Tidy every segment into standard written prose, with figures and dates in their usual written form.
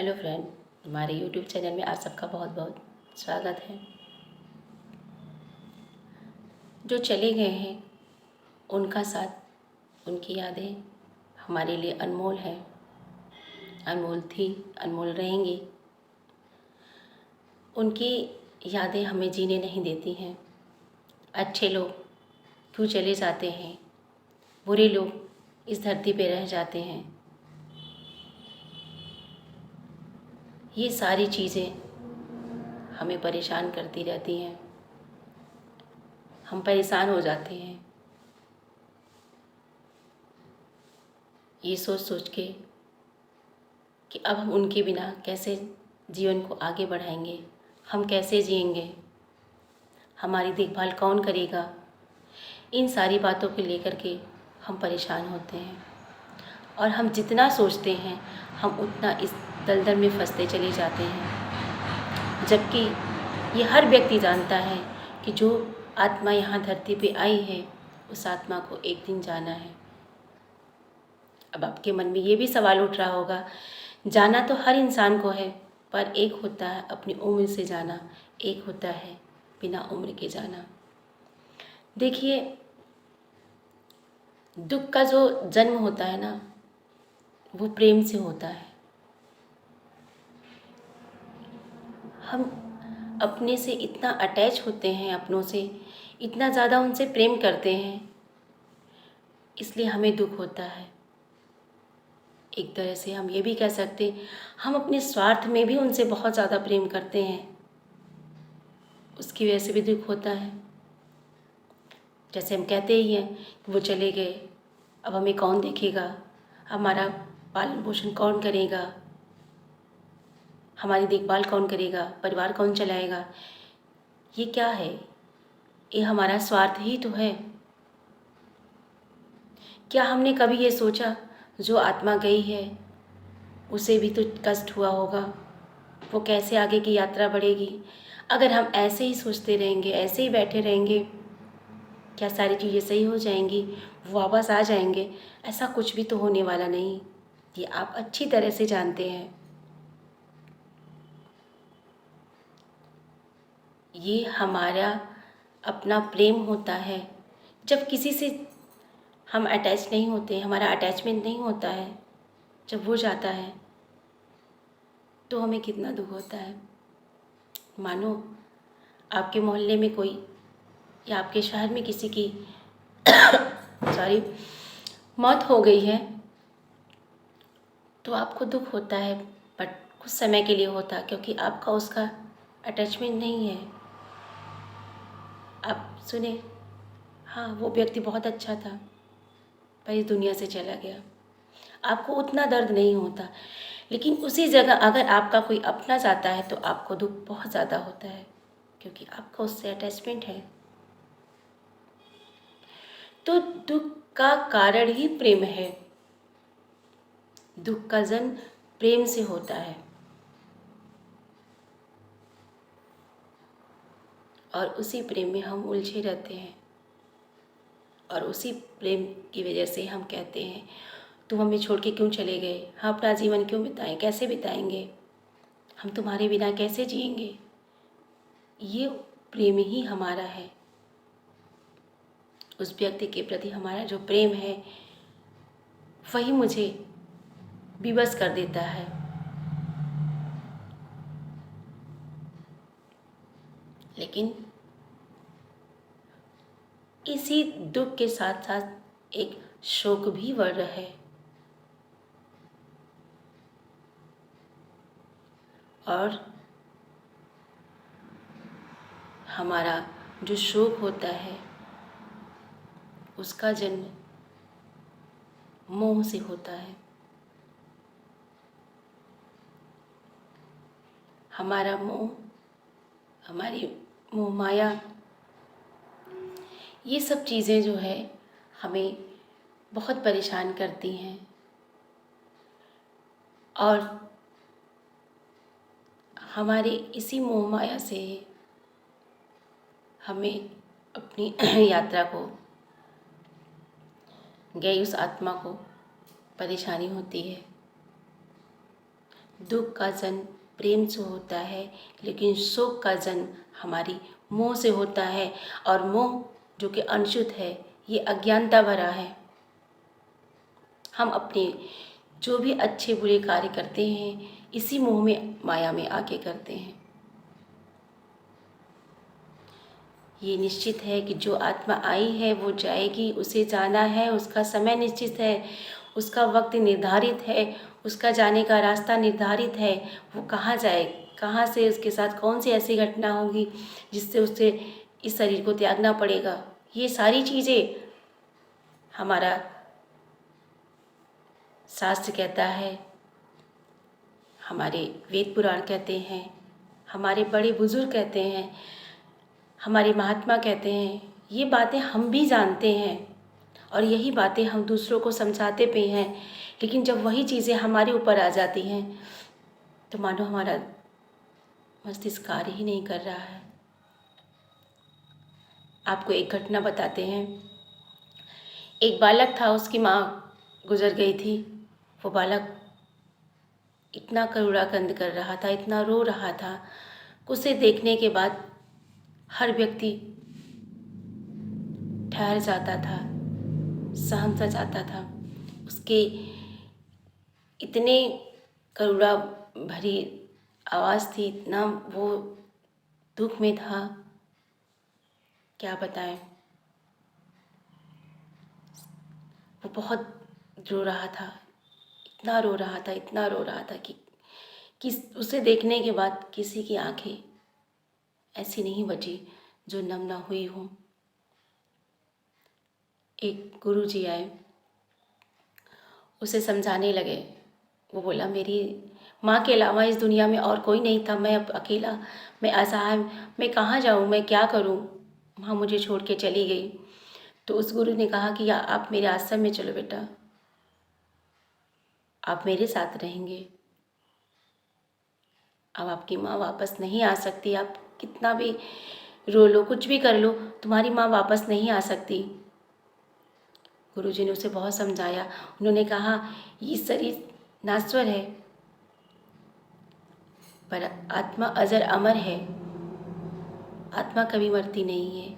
Hello friend, हमारे YouTube channel में आप सबका बहुत बहुत स्वागत है। जो चले गए हैं उनका साथ, उनकी यादें हमारे लिए अनमोल हैं, अनमोल थी, अनमोल रहेंगी। उनकी यादें हमें जीने नहीं देती हैं। अच्छे लोग क्यों चले जाते हैं, बुरे लोग इस धरती पे रह जाते हैं। ये सारी चीज़ें हमें परेशान करती रहती हैं, हम परेशान हो जाते हैं ये सोच सोच के कि अब हम उनके बिना कैसे जीवन को आगे बढ़ाएंगे, हम कैसे जिएंगे, हमारी देखभाल कौन करेगा। इन सारी बातों को लेकर के हम परेशान होते हैं और हम जितना सोचते हैं हम उतना इस दलदल में फंसते चले जाते हैं। जबकि ये हर व्यक्ति जानता है कि जो आत्मा यहाँ धरती पे आई है उस आत्मा को एक दिन जाना है। अब आपके मन में ये भी सवाल उठ रहा होगा, जाना तो हर इंसान को है, पर एक होता है अपनी उम्र से जाना, एक होता है बिना उम्र के जाना। देखिए, दुख का जो जन्म होता है ना, वो प्रेम से होता है। हम अपने से इतना अटैच होते हैं, अपनों से इतना ज़्यादा उनसे प्रेम करते हैं, इसलिए हमें दुख होता है। एक तरह से हम ये भी कह सकते हैं, हम अपने स्वार्थ में भी उनसे बहुत ज़्यादा प्रेम करते हैं, उसकी वजह से भी दुख होता है। जैसे हम कहते ही हैं कि वो चले गए, अब हमें कौन देखेगा, हमारा पालन पोषण कौन करेगा, हमारी देखभाल कौन करेगा, परिवार कौन चलाएगा। ये क्या है? ये हमारा स्वार्थ ही तो है। क्या हमने कभी ये सोचा जो आत्मा गई है उसे भी तो कष्ट हुआ होगा, वो कैसे आगे की यात्रा बढ़ेगी। अगर हम ऐसे ही सोचते रहेंगे, ऐसे ही बैठे रहेंगे, क्या सारी चीज़ें सही हो जाएंगी, वो वापस आ जाएंगे? ऐसा कुछ भी तो होने वाला नहीं, ये आप अच्छी तरह से जानते हैं। ये हमारा अपना प्रेम होता है। जब किसी से हम अटैच नहीं होते, हमारा अटैचमेंट नहीं होता है, जब वो जाता है तो हमें कितना दुख होता है। मानो आपके मोहल्ले में कोई या आपके शहर में किसी की सॉरी मौत हो गई है तो आपको दुख होता है, बट कुछ समय के लिए होता है, क्योंकि आपका उसका अटैचमेंट नहीं है। आप सुने, हाँ वो व्यक्ति बहुत अच्छा था पर इस दुनिया से चला गया, आपको उतना दर्द नहीं होता। लेकिन उसी जगह अगर आपका कोई अपना जाता है तो आपको दुख बहुत ज़्यादा होता है, क्योंकि आपका उससे अटैचमेंट है। तो दुख का कारण ही प्रेम है। दुख का जन्म प्रेम से होता है और उसी प्रेम में हम उलझे रहते हैं और उसी प्रेम की वजह से हम कहते हैं तुम हमें छोड़ के क्यों चले गए, हम अपना जीवन क्यों बिताएं, कैसे बिताएंगे, हम तुम्हारे बिना कैसे जिएंगे। ये प्रेम ही हमारा है। उस व्यक्ति के प्रति हमारा जो प्रेम है वही मुझे विवश कर देता है। लेकिन इसी दुख के साथ साथ एक शोक भी बढ़ रहा है और हमारा जो शोक होता है उसका जन्म मोह से होता है। हमारा मोह, हमारी मोह माया, ये सब चीज़ें जो है हमें बहुत परेशान करती हैं और हमारे इसी मोह माया से हमें अपनी यात्रा को, गई उस आत्मा को परेशानी होती है। दुख का जन्म प्रेम से होता है, लेकिन सुख का जन्म हमारी मोह से होता है। और मोह जो कि अनशुद्ध है, ये अज्ञानता भरा है। हम अपने जो भी अच्छे बुरे कार्य करते हैं, इसी मोह में, माया में आके करते हैं। ये निश्चित है कि जो आत्मा आई है वो जाएगी, उसे जाना है, उसका समय निश्चित है, उसका वक्त निर्धारित है, उसका जाने का रास्ता निर्धारित है। वो कहाँ जाए, कहाँ से, उसके साथ कौन सी ऐसी घटना होगी जिससे उसे इस शरीर को त्यागना पड़ेगा। ये सारी चीज़ें हमारा शास्त्र कहता है, हमारे वेद पुराण कहते हैं, हमारे बड़े बुजुर्ग कहते हैं, हमारे महात्मा कहते हैं। ये बातें हम भी जानते हैं और यही बातें हम दूसरों को समझाते पे हैं। लेकिन जब वही चीज़ें हमारे ऊपर आ जाती हैं तो मानो हमारा मस्तिष्क कार्य ही नहीं कर रहा है। आपको एक घटना बताते हैं। एक बालक था, उसकी माँ गुजर गई थी। वो बालक इतना करुणा कंद कर रहा था, इतना रो रहा था। उसे देखने के बाद हर व्यक्ति ठहर जाता था, सहम सा जाता था। उसके इतने करुणा भरी आवाज़ थी, इतना वो दुख में था, क्या बताएं। वो बहुत रो रहा था, इतना रो रहा था, इतना रो रहा था कि उसे देखने के बाद किसी की आंखें ऐसी नहीं बची जो नम ना हुई हो। एक गुरुजी आए, उसे समझाने लगे। वो बोला, मेरी माँ के अलावा इस दुनिया में और कोई नहीं था, मैं अब अकेला, मैं असहाय, मैं कहाँ जाऊँ, मैं क्या करूँ। माँ मुझे छोड़ के चली गई। तो उस गुरु ने कहा कि आप मेरे आश्रम में चलो बेटा, आप मेरे साथ रहेंगे। अब आपकी माँ वापस नहीं आ सकती, आप कितना भी रो लो, कुछ भी कर लो, तुम्हारी माँ वापस नहीं आ सकती। गुरुजी ने उसे बहुत समझाया। उन्होंने कहा, ये शरीर नाश्वर है पर आत्मा अजर अमर है, आत्मा कभी मरती नहीं है।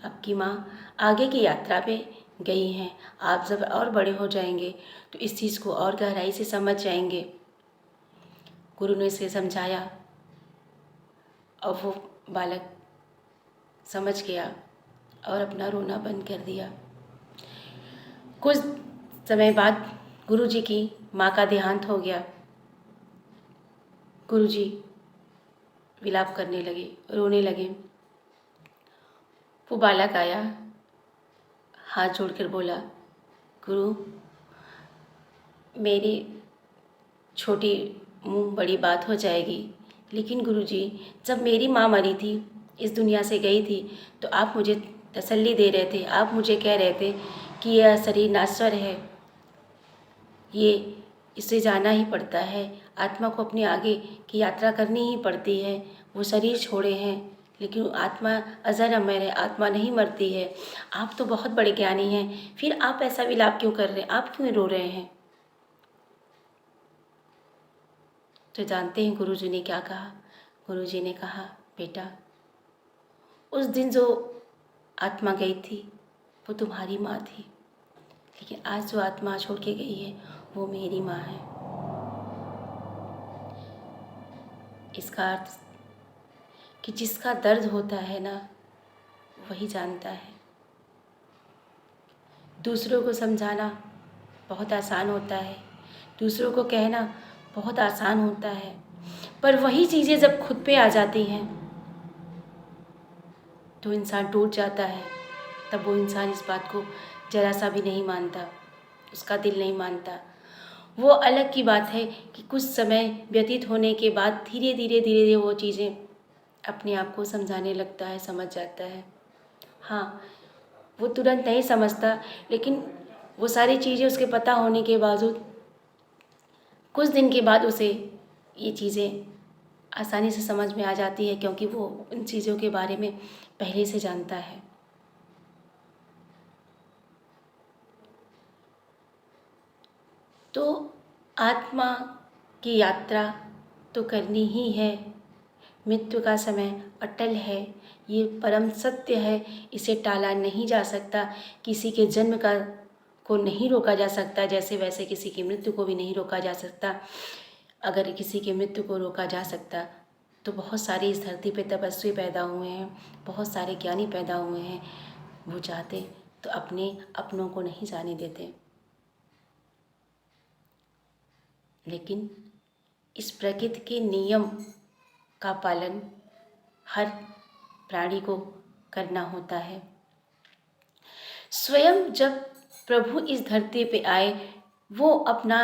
आपकी माँ आगे की यात्रा पे गई हैं, आप जब और बड़े हो जाएंगे तो इस चीज़ को और गहराई से समझ जाएंगे। गुरु ने इसे समझाया और वो बालक समझ गया और अपना रोना बंद कर दिया। कुछ समय बाद गुरुजी की माँ का देहांत हो गया। गुरुजी विलाप करने लगे, रोने लगे। वो बालक आया, हाथ जोड़कर बोला, गुरु, मेरी छोटी मुँह बड़ी बात हो जाएगी, लेकिन गुरुजी, जब मेरी माँ मरी थी, इस दुनिया से गई थी, तो आप मुझे तसल्ली दे रहे थे, आप मुझे कह रहे थे कि यह शरीर नाश्वर है, ये इसे जाना ही पड़ता है, आत्मा को अपने आगे की यात्रा करनी ही पड़ती है। वो शरीर छोड़े हैं लेकिन आत्मा अजर अमर है, आत्मा नहीं मरती है। आप तो बहुत बड़े ज्ञानी हैं, फिर आप ऐसा विलाप क्यों कर रहे हैं, आप क्यों रो रहे हैं। तो जानते हैं गुरुजी ने क्या कहा। गुरुजी ने कहा, बेटा, उस दिन जो आत्मा गई थी वो तुम्हारी माँ थी, लेकिन आज जो आत्मा छोड़ के गई है वो मेरी माँ है। इसका अर्थ कि जिसका दर्द होता है ना, वही जानता है। दूसरों को समझाना बहुत आसान होता है, दूसरों को कहना बहुत आसान होता है, पर वही चीज़ें जब खुद पे आ जाती हैं तो इंसान टूट जाता है। तब वो इंसान इस बात को ज़रा सा भी नहीं मानता, उसका दिल नहीं मानता। वो अलग की बात है कि कुछ समय व्यतीत होने के बाद धीरे धीरे वो चीज़ें अपने आप को समझाने लगता है, समझ जाता है। हाँ, वो तुरंत नहीं समझता, लेकिन वो सारी चीज़ें उसके पता होने के बावजूद कुछ दिन के बाद उसे ये चीज़ें आसानी से समझ में आ जाती है, क्योंकि वो उन चीज़ों के बारे में पहले से जानता है। तो आत्मा कि यात्रा तो करनी ही है, मृत्यु का समय अटल है, ये परम सत्य है, इसे टाला नहीं जा सकता। किसी के जन्म का को नहीं रोका जा सकता, जैसे वैसे किसी की मृत्यु को भी नहीं रोका जा सकता। अगर किसी की मृत्यु को रोका जा सकता तो बहुत सारे इस धरती पे तपस्वी पैदा हुए हैं, बहुत सारे ज्ञानी पैदा हुए हैं। वो चाहते तो अपने अपनों को नहीं जाने देते, लेकिन इस प्रकृति के नियम का पालन हर प्राणी को करना होता है। स्वयं जब प्रभु इस धरती पे आए, वो अपना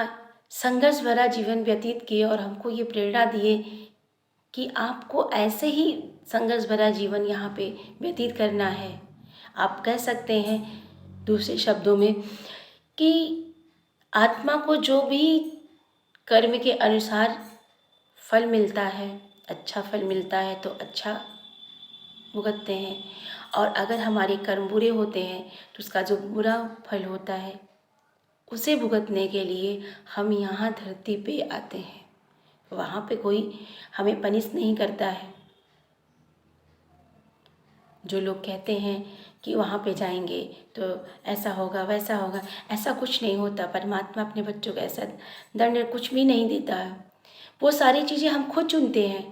संघर्ष भरा जीवन व्यतीत किए और हमको ये प्रेरणा दिए कि आपको ऐसे ही संघर्ष भरा जीवन यहाँ पे व्यतीत करना है। आप कह सकते हैं दूसरे शब्दों में कि आत्मा को जो भी कर्म के अनुसार फल मिलता है, अच्छा फल मिलता है तो अच्छा भुगतते हैं, और अगर हमारे कर्म बुरे होते हैं तो उसका जो बुरा फल होता है उसे भुगतने के लिए हम यहाँ धरती पे आते हैं। वहाँ पे कोई हमें पनिश नहीं करता है। जो लोग कहते हैं कि वहाँ पे जाएंगे तो ऐसा होगा वैसा होगा, ऐसा कुछ नहीं होता। परमात्मा अपने बच्चों को ऐसा दंड कुछ भी नहीं देता है। वो सारी चीज़ें हम खुद चुनते हैं।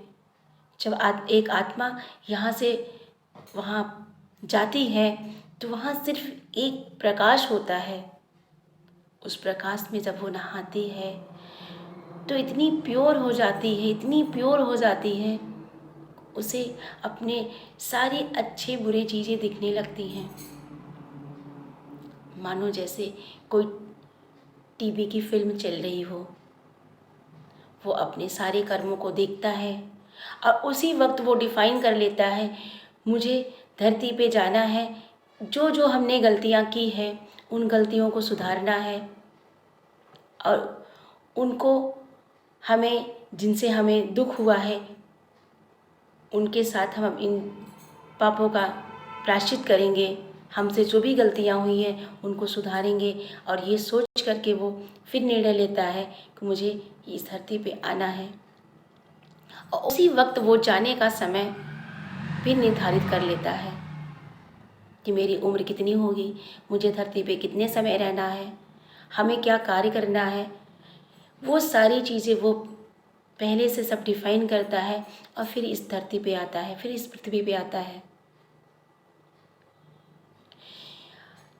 जब एक आत्मा यहाँ से वहाँ जाती है तो वहाँ सिर्फ एक प्रकाश होता है। उस प्रकाश में जब वो नहाती है तो इतनी प्योर हो जाती है, इतनी प्योर हो जाती है, उसे अपने सारी अच्छे बुरे चीज़ें दिखने लगती हैं। मानो जैसे कोई टीवी की फिल्म चल रही हो। वो अपने सारे कर्मों को देखता है और उसी वक्त वो डिफाइन कर लेता है, मुझे धरती पे जाना है, जो जो हमने गलतियाँ की है उन गलतियों को सुधारना है, और उनको जिनसे हमें दुख हुआ है उनके साथ हम इन पापों का प्रायश्चित करेंगे। हमसे जो भी गलतियाँ हुई हैं उनको सुधारेंगे, और ये सोच करके वो फिर निर्णय लेता है कि मुझे इस धरती पे आना है। और उसी वक्त वो जाने का समय भी निर्धारित कर लेता है कि मेरी उम्र कितनी होगी, मुझे धरती पे कितने समय रहना है, हमें क्या कार्य करना है। वो सारी चीज़ें वो पहले से सब डिफाइन करता है और फिर इस धरती पे आता है, फिर इस पृथ्वी पे आता है।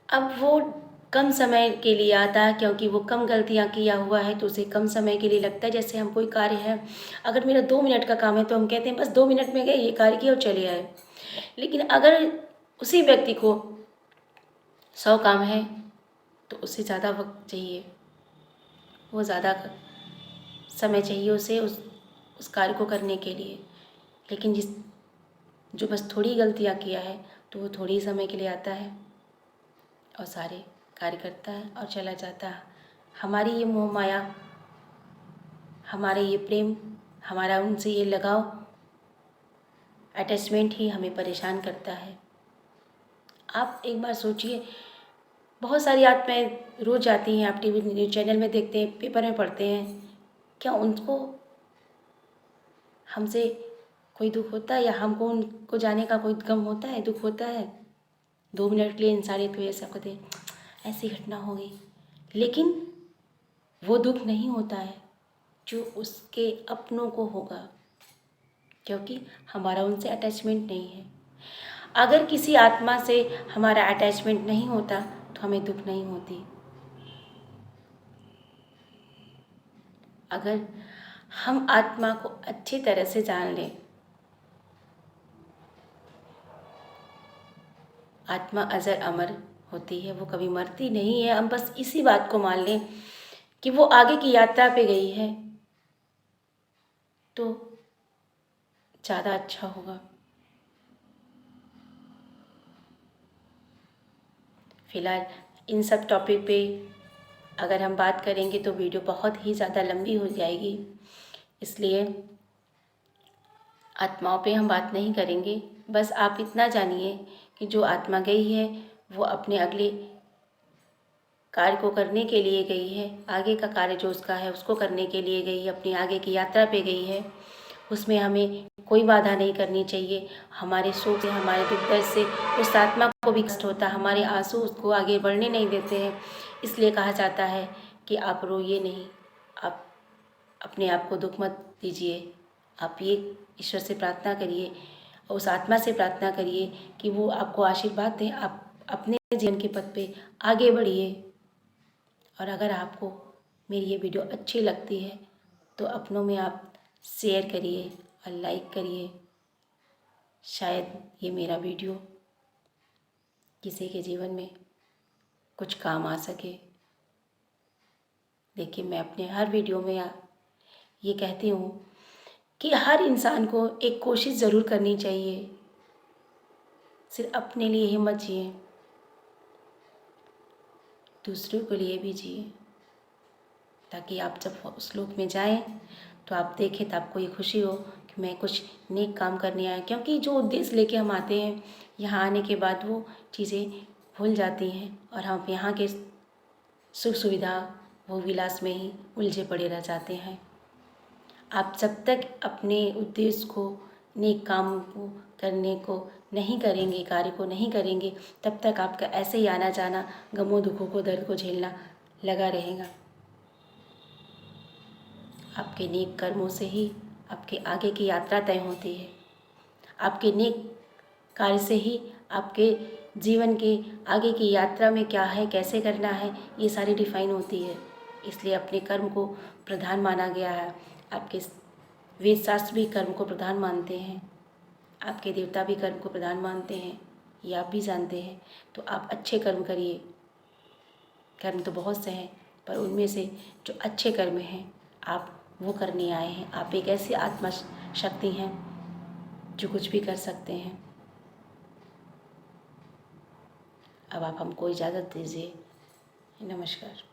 अब वो कम समय के लिए आता है, क्योंकि वो कम गलतियाँ किया हुआ है तो उसे कम समय के लिए लगता है। जैसे हम कोई कार्य है, अगर मेरा 2 मिनट का काम है तो हम कहते हैं बस 2 मिनट में गए, ये कार्य किया और चले आए। लेकिन अगर उसी व्यक्ति को 100 काम है तो उससे ज़्यादा वक्त चाहिए, वो ज़्यादा समय चाहिए उसे उस कार्य को करने के लिए। लेकिन जो बस थोड़ी गलतियाँ किया है तो वो थोड़ी समय के लिए आता है और सारे कार्य करता है और चला जाता है। हमारी ये मोह माया, हमारा ये प्रेम, हमारा उनसे ये लगाव, अटैचमेंट ही हमें परेशान करता है। आप एक बार सोचिए, बहुत सारी आत्माएं रोज़ जाती हैं, आप टीवी न्यूज़ चैनल में देखते हैं, पेपर में पढ़ते हैं, क्या उनको हमसे कोई दुख होता है, या हमको उनको जाने का कोई गम होता है, दुख होता है? 2 मिनट के लिए इंसानियत की वजह से कहते ऐसी घटना हो गई, लेकिन वो दुख नहीं होता है जो उसके अपनों को होगा, क्योंकि हमारा उनसे अटैचमेंट नहीं है। अगर किसी आत्मा से हमारा अटैचमेंट नहीं होता तो हमें दुख नहीं होती। अगर हम आत्मा को अच्छी तरह से जान लें, आत्मा अजर अमर होती है, वो कभी मरती नहीं है। हम बस इसी बात को मान लें कि वो आगे की यात्रा पे गई है तो ज़्यादा अच्छा होगा। फिलहाल इन सब टॉपिक पे अगर हम बात करेंगे तो वीडियो बहुत ही ज़्यादा लंबी हो जाएगी, इसलिए आत्माओं पे हम बात नहीं करेंगे। बस आप इतना जानिए कि जो आत्मा गई है वो अपने अगले कार्य को करने के लिए गई है, आगे का कार्य जो उसका है उसको करने के लिए गई है, अपनी आगे की यात्रा पे गई है, उसमें हमें कोई बाधा नहीं करनी चाहिए। हमारे शोक से, हमारे दुख दर्द से उस आत्मा को भी कष्ट होता है, हमारे आंसू उसको आगे बढ़ने नहीं देते हैं। इसलिए कहा जाता है कि आप रोइए नहीं, आप अपने आप को दुख मत दीजिए, आप ये ईश्वर से प्रार्थना करिए, उस आत्मा से प्रार्थना करिए कि वो आपको आशीर्वाद दें, आप अपने जीवन के पथ पे आगे बढ़िए। और अगर आपको मेरी ये वीडियो अच्छी लगती है तो अपनों में आप शेयर करिए और लाइक करिए। शायद ये मेरा वीडियो किसी के जीवन में कुछ काम आ सके। देखिए, मैं अपने हर वीडियो में ये कहती हूँ कि हर इंसान को एक कोशिश ज़रूर करनी चाहिए, सिर्फ अपने लिए ही मत जिए, दूसरों के लिए भी जिए, ताकि आप जब उस लोक में जाएं तो आप देखें तो आपको ये खुशी हो कि मैं कुछ नेक काम करने आया। क्योंकि जो उद्देश्य लेके हम आते हैं, यहाँ आने के बाद वो चीज़ें भूल जाती हैं और हम यहाँ के सुख सुविधा वो विलास में ही उलझे पड़े रह जाते हैं। आप जब तक अपने उद्देश्य को, नेक काम को करने को नहीं करेंगे, कार्य को नहीं करेंगे, तब तक आपका ऐसे ही आना जाना, गमों दुखों को, दर्द को झेलना लगा रहेगा। आपके नेक कर्मों से ही आपके आगे की यात्रा तय होती है। आपके नेक कार्य से ही आपके जीवन के आगे की यात्रा में क्या है, कैसे करना है, ये सारी डिफाइन होती है। इसलिए अपने कर्म को प्रधान माना गया है। आपके वेद शास्त्र भी कर्म को प्रधान मानते हैं, आपके देवता भी कर्म को प्रधान मानते हैं, ये आप भी जानते हैं। तो आप अच्छे कर्म करिए। कर्म तो बहुत से हैं, पर उनमें से जो अच्छे कर्म हैं आप वो करने आए हैं। आप एक ऐसी आत्मा शक्ति हैं जो कुछ भी कर सकते हैं। अब आप हमको इजाज़त दीजिए। नमस्कार।